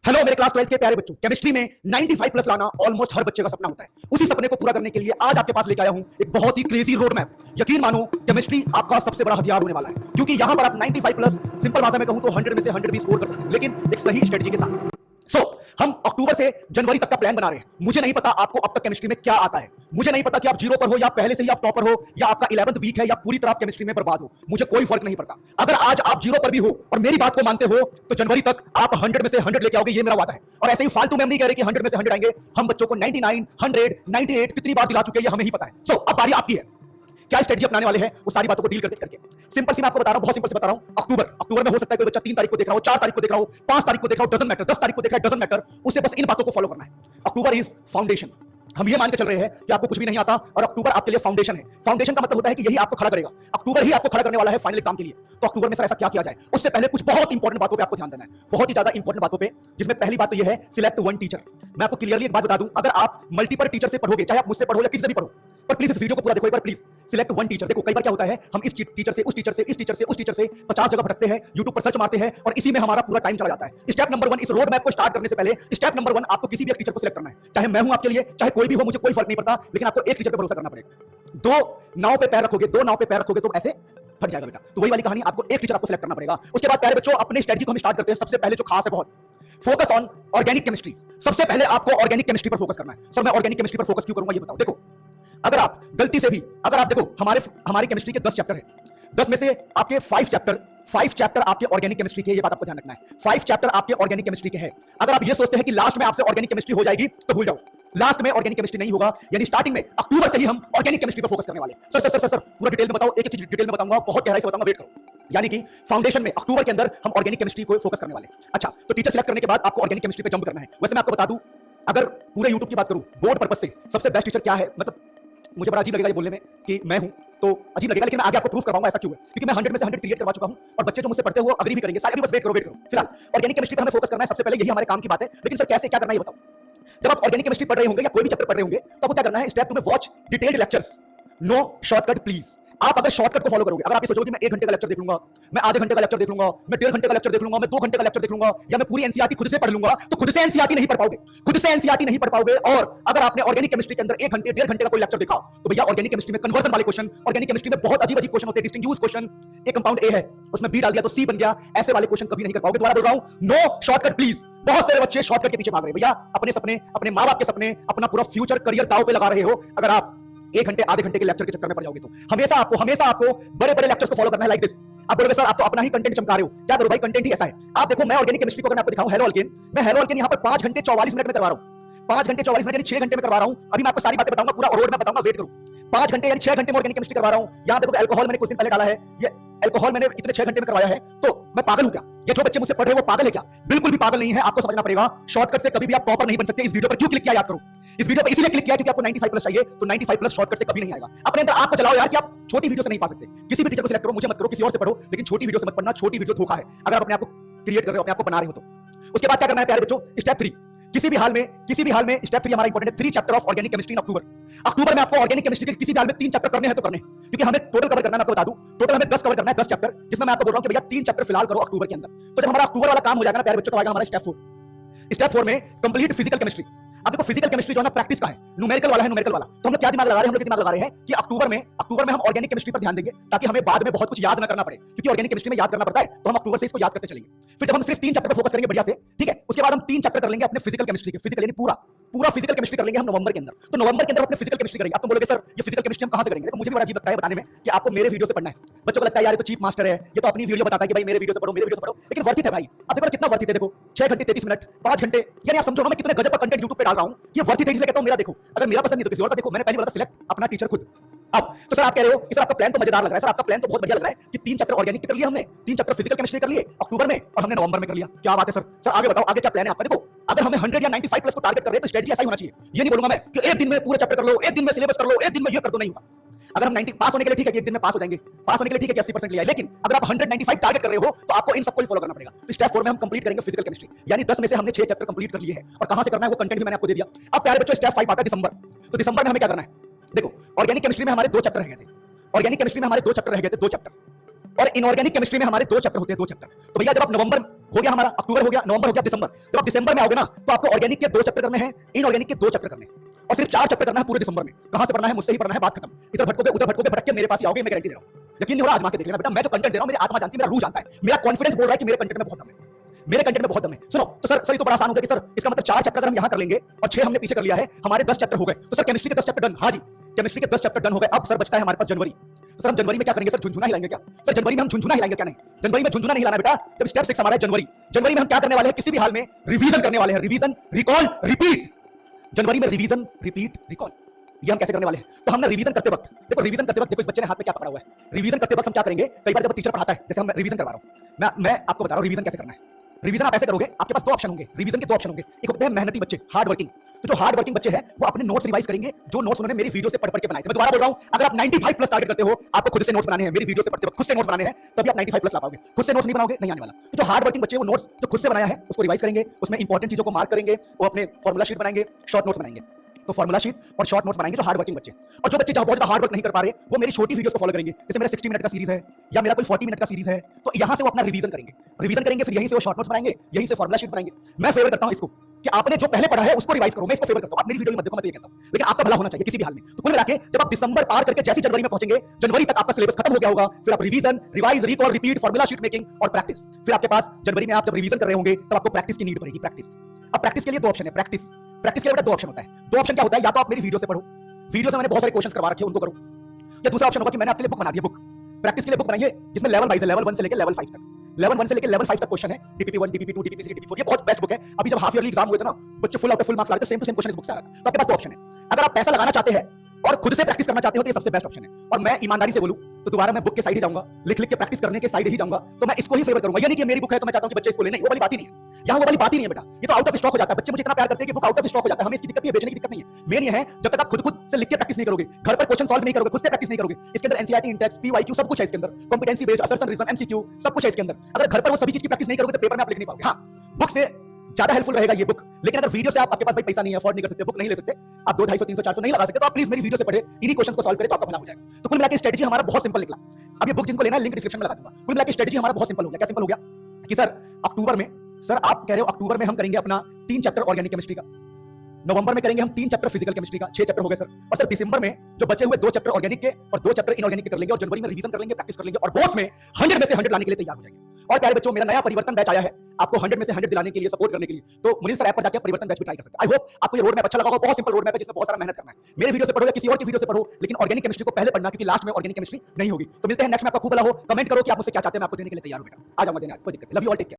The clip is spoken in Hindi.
हेलो मेरे क्लास 12 के प्यारे बच्चों, केमिस्ट्री में 95 प्लस लाना ऑलमोस्ट हर बच्चे का सपना होता है। उसी सपने को पूरा करने के लिए आज आपके पास लेके आया हूं एक बहुत ही क्रेजी रोड मैप। यकीन मानो केमिस्ट्री आपका सबसे बड़ा हथियार होने वाला है, क्योंकि यहां पर आप 95 प्लस सिंपल भाषा में कहूं तो 100 में से 100 भी स्कोर कर सकते हैं, लेकिन एक सही स्ट्रेटजी के साथ। हम अक्टूबर से जनवरी तक का प्लान बना रहे हैं। मुझे नहीं पता आपको अब तक केमिस्ट्री में क्या आता है, मुझे नहीं पता कि आप जीरो पर हो या पहले से ही आप टॉपर हो या आपका 11th वीक है या पूरी तरह आप केमिस्ट्री में बर्बाद हो, मुझे कोई फर्क नहीं पड़ता। अगर आज आप जीरो पर भी हो और मेरी बात को मानते हो तो जनवरी तक आप 100 में से 100 लेके आओगे, ये मेरा वादा है। और ऐसे ही फालतू में हम नहीं कह रहे कि 100 में से 100 आएंगे, हम बच्चों को 99, 100, 98 कितनी बार दिला चुके हैं, ये हमें ही पता है। अब बारी आपकी है, क्या स्ट्रेटजी अपनाने वाले हैं वो सारी बातों को डील करके। सिंपल सी मैं आपको बता रहा हूं, बहुत सिंपल से बता रहा हूं। अक्टूबर में हो सकता है कोई बच्चा 3 तारीख को देख रहा हो, 4 तारीख को देख रहा हो, 5 तारीख को देख रहा हो, डजंट मैटर, 10 तारीख को देख रहा है, डजंट मैटर, उसे बस इन बातों को फॉलो करना है। October is foundation. हम ये मान के चल रहे हैं कि आपको कुछ भी नहीं आता और अक्टूबर आपके लिए फाउंडेशन है। फाउंडेशन का मतलब होता है कि यही आपको खड़ा करेगा, अक्टूबर ही आपको खड़ा करने वाला है फाइनल एग्जाम के लिए। तो अक्टूबर में सर ऐसा क्या किया जाए, उससे पहले कुछ बहुत इंपॉर्टेंट बातों पे आपको ध्यान देना है, बहुत ही ज्यादा इंपॉर्टेंट बातों पे, जिसमें पहली बात तो यह है सिलेक्ट वन टीचर। मैं आपको क्लियरली एक बात बता दूं, अगर आप मल्टीपल टीचर से पढ़ोगे, चाहे आप मुझसे पढ़ो या किसी से भी पढ़ो, पर प्लीज इस वीडियो को पूरा देखो एक बार प्लीज। Select one teacher. देखो कई बार क्या होता है, हम इस टीचर से, उस टीचर से, इस टीचर से, उस टीचर से 50 जगह भटकते हैं, YouTube पर सर्च मारते हैं और इसी में हमारा पूरा टाइम चला जाता है। स्टेप नंबर 1, इस रोड मैप को स्टार्ट करने से पहले स्टेप नंबर 1, आपको किसी भी एक टीचर को सिलेक्ट करना है। चाहे मैं हूं आपके लिए, चाहे कोई भी हो, मुझे कोई फर्क नहीं पड़ता, लेकिन आपको एक टीचर पर भरोसा करना पड़ेगा। दो नाव पे पैर रखोगे तो ऐसे फट जाएगा बेटा। तो वही वाली कहानी, आपको एक टीचर आपको सिलेक्ट करना पड़ेगा। उसके बाद प्यारे बच्चों, अपने स्ट्रेटजी को हम स्टार्ट करते हैं। सबसे पहले जो खास है बहुत, फोकस ऑन ऑर्गेनिक केमिस्ट्री। सबसे पहले आपको ऑर्गेनिक केमिस्ट्री पर फोकस करना है। सर मैं ऑर्गेनिक केमिस्ट्री पर फोकस क्यों करूंगा ये बताओ। देखो अगर आप गलती से भी, अगर आप देखो हमारी केमिस्ट्री के 10 चैप्टर है, 10 में से आपके 5 चैप्टर आपके ऑर्गेनिक केमिस्ट्री के, ये बात आपको ध्यान रखना है। 5 चैप्टर आपके ऑर्गेनिक केमिस्ट्री के हैं। अगर आप ये सोचते हैं कि लास्ट में आपसे ऑर्गेनिक केमिस्ट्री हो जाएगी तो भूल जाओ, लास्ट में ऑर्गेनिक केमिस्ट्री नहीं होगा। यानी स्टार्टिंग में अक्टूबर से ही हम ऑर्गेनिक केमिस्ट्री पर फोकस करने वाले। सर पूरा डिटेल में बताओ, एक चीज डिटेल में बताऊंगा, बहुत गहराई से बताऊंगा, वेट करो। यानी कि फाउंडेशन में अक्टूबर के अंदर हम ऑर्गेनिक केमिस्ट्री को फोकस करने वाले। अच्छा, तो टीचर सिलेक्ट करने के बाद आपको ऑर्गेनिक केमिस्ट्री पे जंप करना है। वैसे मैं आपको बता दूं, अगर पूरे YouTube की बात करूं बोर्ड पर्पस से, सबसे बेस्ट टीचर क्या है, मतलब मुझे बड़ा अजीब लगेगा ये बोलने में कि मैं हूं, तो अजीब लगेगा, लेकिन मैं आगे आपको प्रूफ करवाऊंगा ऐसा क्यों है, क्योंकि मैं 100 में से 100 क्रिएट करवा चुका हूं और बच्चे जो मुझसे पढ़ते हुए अग्री भी करेंगे सारे। अभी बस वेट करो। फिलहाल ऑर्गेनिक केमिस्ट्री पर हमें फोकस करना है, सबसे पहले यही हमारे काम की बात है। लेकिन सर कैसे, क्या करना है ये बताओ। जब आप ऑर्गेनिक केमिस्ट्री पढ़ रहे होंगे या कोई भी चैप्टर पढ़ रहे होंगे तो आपको क्या करना है, स्टेप 2 में watch detailed lectures, no shortcut please. आप अगर शॉर्टकट को फॉलो करोगे, अगर आप ये सोचोगे कि मैं 1 घंटे का लेक्चर देख लूंगा, मैं आधे घंटे का लेक्चर देख लूंगा, मैं 1.5 घंटे का लेक्चर देख लूंगा, मैं 2 घंटे का लेक्चर देख लूंगा, या मैं पूरी एनसीईआरटी खुद से पढ़ लूंगा, तो खुद से एनसीईआरटी नहीं पढ़ पाओगे, और अगर आपने ऑर्गेनिक केमिस्ट्री के अंदर 1 घंटे 1.5 घंटे का कोई लेक्चर देखा तो भैया ऑर्गेनिक केमिस्ट्री में कन्वर्जन वाले क्वेश्चन, ऑर्गेनिक केमिस्ट्री में बहुत अजीब क्वेश्चन होते हैं, डिस्टिंग्विश क्वेश्चन। एक कंपाउंड ए है, उसमें बी डाल दिया तो सी बन गया, ऐसे वाले क्वेश्चन कभी नहीं कर पाओगे। दोबारा बोल रहा हूं, नो शॉर्टकट प्लीज। बहुत सारे बच्चे शॉर्टकट के पीछे भाग रहे हैं भैया, अपने सपने, अपने माँ बाप के सपने, अपना पूरा फ्यूचर करियर दांव पे लगा रहे हो। अगर आप 1 घंटे आधे घंटे के लेक्चर के चक्कर में पड़ जाओगे तो हमेशा आपको बड़े लेक्चर्स को फॉलो करना है, लाइक दिस। आप बोलोगे सर आप तो अपना ही कंटेंट चमका रहे हो, क्या करो भाई, कंटेंट ही ऐसा है। आप देखो, मैं ऑर्गेनिक केमिस्ट्री को अगर मैं आपको दिखाऊं, हेलो अल्केन, मैं हेलो अल्केन यहां पर 5 घंटे 44 मिनट में करवा रहा हूं। 5 घंटे 44 मिनट यानी 6 घंटे में करवा रहा हूं। अभी मैं आपको सारी बातें बताऊंगा, पूरा रोड में बताऊंगा, वेट करो। 5 घंटे यानी 6 घंटे में ऑर्गेनिक केमिस्ट्री करवा रहा हूं। यहां देखो अल्कोहल मैंने कुछ दिन पहले डाला है, ये अल्कोहल मैंने इतने 6 घंटे में करवाया है, तो मैं पागल हूं क्या? ये जो बच्चे मुझसे पढ़ रहे हैं वो पागल है क्या? बिल्कुल भी पागल नहीं है। आपको समझना पड़ेगा, शॉर्टकट से कभी भी आप टॉपर नहीं बन सकते। इस वीडियो पर क्यों क्लिक किया याद करो, इस वीडियो पर इसलिए क्लिक किया क्योंकि आपको 95 प्लस चाहिए, तो 95 प्लस शॉर्टकट से कभी नहीं आएगा। अपने अंदर आपको चलाओ यार कि आप छोटी वीडियो से नहीं पा सकते। किसी भी टीचर को सिलेक्ट करो, मुझे मत करो, किसी और से पढ़ो, लेकिन छोटी वीडियो से मत पढ़ना। छोटी वीडियो धोखा है अगर आप अपने आप को क्रिएट कर रहे हो, अपने आप को बना रहे हो तो। उसके बाद क्या करना है प्यारे बच्चों, स्टेप 3। किसी भी हाल में स्टेप 3 हमारा इंपॉर्टेंट है। 3 chapter of organic chemistry in October में आपको ऑर्गेनिक केमिस्ट्री के किसी भी हाल में 3 चैप्टर करने हैं तो करने, क्योंकि हमें टोटल कवर करना है। मैं आपको बता दूं, टोटल हमें 10 कवर करना है, 10 चैप्टर, जिसमें मैं आपको बोल रहा हूं कि भैया 3 चैप्टर फिलहाल करो अक्टूबर के अंदर। तो जब हमारा अक्टूबर वाला काम हो जाएगा ना प्यारे बच्चों, तो आएगा हमारा स्टेप 4। स्टेप 4 में कंप्लीट फिजिकल केमिस्ट्री। अब देखो फिजिकल केमिस्ट्री जो है ना प्रैक्टिस का है, न्यूमेरिकल वाला है, न्यूमेरिकल वाला। तो हम लोग क्या दिमाग लगा रहे हैं, हम लोग दिमाग लगा रहे हैं कि अक्टूबर में हम ऑर्गेनिक केमिस्ट्री पर ध्यान देंगे, ताकि हमें बाद में बहुत कुछ याद ना करना पड़े, क्योंकि ऑर्गेनिक केमिस्ट्री में याद करना पड़ता है, तो हम अक्टूबर से इसको याद करते चलेंगे। फिर जब हम सिर्फ 3 चैप्टर पर फोकस करेंगे बढ़िया से, ठीक है, उसके बाद हम 3 चैप्टर कर लेंगे अपने फिजिकल केमिस्ट्री के, फिजिकल यानी पूरा फिजिकल केमिस्ट्री कर लेंगे हम नवंबर के अंदर। तो नवंबर के अंदर अपने फिजिकल केमिस्ट्री करेंगे। आप तुम बोलोगे सर ये फिजिकल केमिस्ट्री हम कहां से करेंगे? देखो मुझे भी बड़ा अजीब लगता है बताने में कि आपको मेरे वीडियो से पढ़ना है। बच्चों को लगता है यार ये तो चीप मास्टर है, ये तो अपनी वीडियो बताता है कि भाई मेरे वीडियो से पढ़ो, लेकिन वर्थ इट है भाई। अब देखो कितना वर्थ इट है, देखो 6 घंटे 33 मिनट, 5 घंटे, यानी आप समझो ना मैं कितने गजब का कंटेंट YouTube पे डाल रहा हूं। ये वर्थ इट है, इसलिए कहता हूं मेरा देखो, अगर मेरा पसंद नहीं तो किसी और का देखो। मैंने पहली बार सिलेक्ट अपना टीचर खुद। अब तो सर आप कह रहे हो कि सर आपका प्लान तो मजेदार लग रहा है, सर आपका प्लान तो बहुत बढ़िया लग रहा है कि 3 चैप्टर ऑर्गेनिक के कर लिए हमने, 3 चैप्टर फिजिकल केमिस्ट्री कर लिए अक्टूबर में और हमने नवंबर में कर लिया। क्या बात है सर आगे बताओ, आगे क्या प्लान है आपका? देखो अगर हमें 100 या 95 प्लस को टारगेट कर रहे हैं तो स्ट्रेटजी ऐसा ही होना चाहिए। ये नहीं बोलूंगा मैं कि एक दिन में पूरे चैप्टर कर लो, एक दिन में सिलेबस कर लो, एक दिन में ये कर दो, नहीं होगा। अगर हम 90 पास होने के लिए ठीक है कि एक दिन में पास हो जाएंगे, पास होने के लिए ठीक है कि 80% लिया है, लेकिन अगर आप 195 टारगेट कर रहे हो तो आपको इन सबको ही फॉलो करना पड़ेगा। तो स्टेप 4 में हम कंप्लीट करेंगे फिजिकल केमिस्ट्री, यानी 10 में से हमने 6 चैप्टर कंप्लीट कर लिए हैं, और कहां से करना है वो कंटेंट भी मैंने आपको दे दिया। अब प्यारे बच्चों स्टेप 5 आता है दिसंबर। तो दिसंबर में हमें क्या करना है? देखो ऑर्गेनिक केमिस्ट्री में हमारे 2 चैप्टर रह गए थे, ऑर्गेनिक केमिस्ट्री में हमारे 2 चैप्टर रह गए थे, 2 चैप्टर, और इनऑर्गेनिक केमिस्ट्री में हमारे 2 चैप्टर होते हैं, 2 चैप्टर। तो भैया जब आप नवंबर हो गया हमारा, अक्टूबर हो गया, नवंबर हो गया, दिसंबर। जब आप दिसंबर में आओगे ना तो आपको ऑर्गेनिक के 2 चैप्टर करने हैं, इनऑर्गेनिक के 2 चैप्टर करने हैं और सिर्फ 4 चैप्टर करना है पूरे दिसंबर में। कहां से पढ़ना है? मुझसे ही पढ़ना है, बात खत्म। इधर भटकोगे उधर भटकोगे, भटक के मेरे पास ही आओगे, मैं गारंटी दे रहा हूं। यकीन नहीं हो रहा? आजमा के देख लेना बेटा, मैं जो कंटेंट दे रहा हूं मेरी आत्मा जानती है, मेरा रूह जानता है, मेरा कॉन्फिडेंस बोल रहा है कि मेरे कंटेंट में बहुत दम है, मेरे कंटेंट में बहुत दम है। सुनो तो सर ये तो बड़ा आसान हो गया कि सर इसका मतलब 4 चैप्टर अगर हम यहां कर लेंगे और 6 हमने पीछे कर लिया है, हमारे 10 चैप्टर हो गए। तो सर केमिस्ट्री के 10 चैप्टर डन। हां जी, केमिस्ट्री के 10 चैप्टर डन हो गए। अब सर बचता है हमारे पास जनवरी। तो सर हम जनवरी में क्या करेंगे? सर झुनझुना हिलाएंगे क्या? सर जनवरी में हम झुनझुना हिलाएंगे क्या? नहीं, जनवरी में झुनझुना नहीं हिलाना बेटा। जब स्टेप 6 हमारा है जनवरी, जनवरी में हम क्या करने वाले हैं? किसी भी हाल में रिवीजन करने वाले हैं। Revision, recall, repeat. जनवरी में रिवीजन, रिपीट, रिकॉल, ये हम कैसे करने वाले हैं? तो हमने रिवीजन करते वक्त देखो, रिवीजन करते वक्त देखो इस बच्चे ने हाथ में क्या पकड़ा हुआ है। रिवीजन करते वक्त हम क्या करेंगे? कई बार जब टीचर पढ़ाता है, जैसे हम रिवीजन करवा रहा हूं, मैं आपको बता रहा हूं रिवीजन कैसे करना है। रिवीजन आप ऐसे करोगे, आपके पास 2 ऑप्शन होंगे। रिवीजन के 2 ऑप्शन होंगे, एक होते हैं मेहनती बच्चे, हार्ड वर्किंग। तो जो हार्ड वर्किंग बच्चे हैं वो अपने नोट्स रिवाइज करेंगे, जो नोट्स उन्होंने मेरी वीडियो से पढ़ के बनाए थे। मैं दोबारा बोल रहा हूं, अगर आप 95 प्लस टारगेट करते हो, आपको खुद से नोट्स बनाने हैं, मेरी वीडियो से पढ़ते वक्त खुद से नोट्स बनाने हैं, तभी आप 95 प्लस ला पाओगे। खुद से नोट्स नहीं बनाओगे, नहीं आने वाला। तो जो हार्ड वर्किंग बच्चे वो नोट्स जो खुद से बनाया है उसको रिवाइज करेंगे, उसमें इंपॉर्टेंट चीजों को मार्क करेंगे, वो अपने फॉर्मुला शीट बनाएंगे, शॉर्ट नोट्स बनाएंगे। तो फॉर्मुला शीट और शॉर्ट नोट्स बनाएंगे जो हार्ड वर्किंग बच्चे। और जो बच्चे जहां बहुत ज्यादा हार्ड वर्क नहीं कर पा रहे, वो मेरी छोटी वीडियोस को फॉलो करेंगे। जैसे मेरा 60 मिनट का सीरीज है या मेरा कोई 40 मिनट का सीरीज है, तो यहां से वो अपना रिवीजन करेंगे, फिर यहीं से वो शॉर्ट नोट्स बनाएंगे, यहीं से फॉर्मुला शीट बनाएंगे। मैं फेवर करता हूं इसको कि आपने जो पहले पढ़ा है उसको रिवाइज करो, मैं इसको फेवर करता हूं। आप मेरी वीडियो में मत देखो, मैं तो ये कहता हूं, लेकिन आपका भला होना चाहिए किसी भी हाल में। तो कुल मिला के जब आप दिसंबर पार करके जैसे जनवरी में पहुंचेंगे, जनवरी तक आपका सिलेबस खत्म हो गया होगा, फिर आप revision, revise, recall, repeat, formula sheet making और प्रैक्टिस। फिर आपके पास जनवरी में आप जब रिवीजन कर रहे होंगे तब आपको प्रैक्टिस की नीड पड़ेगी। प्रैक्टिस, अब प्रैक्टिस के लिए 2 ऑप्शन है। प्रैक्टिस के लिए बेटा 2 ऑप्शन होता है। 2 ऑप्शन क्या होता है? या तो आप मेरी वीडियो से पढ़ो, वीडियो से मैंने बहुत सारे क्वेश्चंस करवा रखे हैं उनको करो, या दूसरा ऑप्शन होगा कि मैंने आपके लिए बुक बना दी है। बुक प्रैक्टिस के लिए बुक बनाइए जिसमें लेवल वाइज है, लेवल 1 से लेकर लेवल 5 तक, लेवल 1 से लेकर लेवल 5 तक क्वेश्चन है। डीपीपी 1, डीपीपी 2, डीपीपी 3, डीपीपी 4, ये बहुत बेस्ट बुक है। अभी जब हाफ ईयरली एग्जाम हुए थे ना, बच्चे full out of full marks ला रहे थे, सेम टू सेम क्वेश्चन इस बुक से आ रहा था। तो आपके पास 2 ऑप्शन है। अगर आप पैसा लगाना चाहते हैं और खुद से प्रैक्टिस करना चाहते हो तो ये सबसे बेस्ट ऑप्शन है। और मैं ईमानदारी से बोलूं तो दोबारा मैं बुक के साइड ही जाऊंगा, लिख के प्रैक्टिस करने के साइड ही जाऊंगा। तो मैं इसको ही फेवर करूंगा। ये नहीं कि मेरी बुक है तो मैं चाहता हूं कि बच्चे इसको ले, नहीं, वो वाली बात ही नहीं है। यहाँ वो वाली बात ही नहीं है बेटा, ये तो आउट ऑफ स्टॉक हो जाता है। बच्चे मुझे इतना प्यार करते हैं कि बुक आउट ऑफ स्टॉक हो जाता है, हमें इसकी दिक्कत नहीं है, बेचने की दिक्कत नहीं है। मेन ये है जब तक आप खुद से लिख के प्रैक्टिस नहीं करोगे, घर पर क्वेश्चन सॉल्व नहीं करोगे, खुद से प्रैक्टिस नहीं करोगे। इसके अंदर एनसीईआरटी, इंटेक्स, पीवाईक्यू सब कुछ है इसके अंदर, competency based, assertion, reason, MCQ सब कुछ है इसके अंदर। अगर घर पर वो सभी चीज की प्रैक्टिस नहीं करोगे तो पेपर में आप लिख नहीं पाओगे। हाँ, बुक से ज्यादा हेल्पफुल रहेगा ये बुक। लेकिन अगर वीडियो से आपके पास भाई पैसा नहीं है, अफोर्ड नहीं कर सकते, बुक नहीं ले सकते, आप 200, 250, 300, 400 नहीं लगा सकते, तो आप प्लीज मेरी वीडियो से पढ़े, इन्हीं क्वेश्चंस को सॉल्व करें तो आपका भला हो जाएगा। तो कुल मिला के स्ट्रेटजी हमारा बहुत सिंपल निकला। अब ये बुक जिनको लेना है लिंक डिस्क्रिप्शन में लगा दूंगा। कुल मिला के स्ट्रेटजी हमारा बहुत सिंपल हो गया। क्या सिंपल हो गया कि सर अक्टूबर में, सर आप कह रहे हो अक्टूबर में हम करेंगे अपना 3 चैप्टर ऑर्गेनिक केमिस्ट्री का, नवंबर में करेंगे हम 3 चैप्टर फिजिकल केमिस्ट्री का, 6 चैप्टर हो गए सर। और सर दिसंबर में जो बचे हुए 2 चैप्टर ऑर्गेनिक के और 2 चैप्टर इनऑर्गेनिक के कर लेंगे, और जनवरी में रिवीजन कर लेंगे, प्रैक्टिस कर लेंगे, और बोर्ड्स में 100 में से 100 लाने के लिए तैयार हो जाएंगे। और प्यारे बच्चों, मेरा नया परिवर्तन बैच आया है आपको 100 में से 100 दिलाने के लिए, सपोर्ट करने के लिए। तो मुनीर सर ऐप पर जाकर परिवर्तन बैच भी ट्राई कर सकते हैं। आई होप आपको ये रोड मैप अच्छा लगा होगा। बहुत सिंपल रोड मैप है जिसमें बहुत सारा मेहनत करना है। मेरे वीडियो से पढ़ो या किसी और की वीडियो से पढ़ो, लेकिन ऑर्गेनिक केमिस्ट्री को पहले पढ़ना, क्योंकि लास्ट में ऑर्गेनिक केमिस्ट्री नहीं होगी। तो मिलते हैं नेक्स्ट में। आपका खूब भला हो। कमेंट करो कि आपको क्या चाहते हैं, मैं आपको देने के लिए तैयार हूं बेटा। आ जाऊंगा देने, कोई दिक्कत नहीं। Love you all, take care.